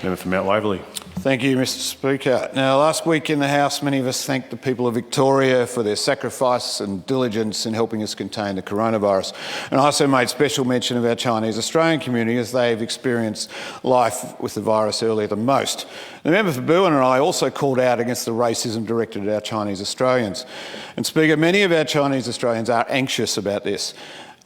Member for Mount Waverley. Thank you, Mr Speaker. Now, last week in the House, many of us thanked the people of Victoria for their sacrifice and diligence in helping us contain the coronavirus. And I also made special mention of our Chinese Australian community as they've experienced life with the virus earlier than most. The member for Bowen and I also called out against the racism directed at our Chinese Australians. And Speaker, many of our Chinese Australians are anxious about this.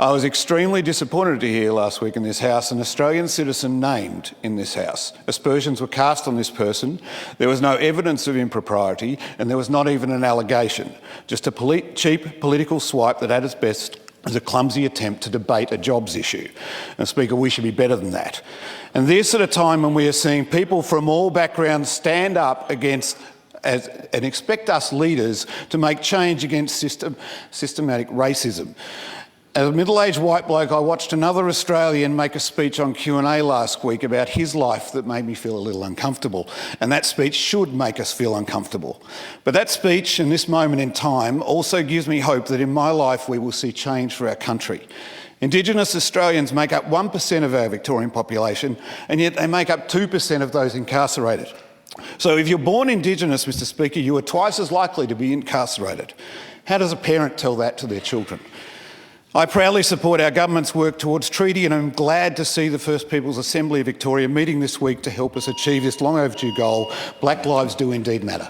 I was extremely disappointed to hear last week in this House an Australian citizen named in this House. Aspersions were cast on this person. There was no evidence of impropriety and there was not even an allegation. Just a cheap political swipe that at its best is a clumsy attempt to debate a jobs issue. And Speaker, we should be better than that. And this at a time when we are seeing people from all backgrounds stand up against and expect us leaders to make change against systematic racism. As a middle-aged white bloke, I watched another Australian make a speech on Q&A last week about his life that made me feel a little uncomfortable. And that speech should make us feel uncomfortable. But that speech and this moment in time also gives me hope that in my life we will see change for our country. Indigenous Australians make up 1% of our Victorian population, and yet they make up 2% of those incarcerated. So if you're born Indigenous, Mr Speaker, you are twice as likely to be incarcerated. How does a parent tell that to their children? I proudly support our government's work towards treaty, and I'm glad to see the First Peoples Assembly of Victoria meeting this week to help us achieve this long overdue goal. Black lives do indeed matter.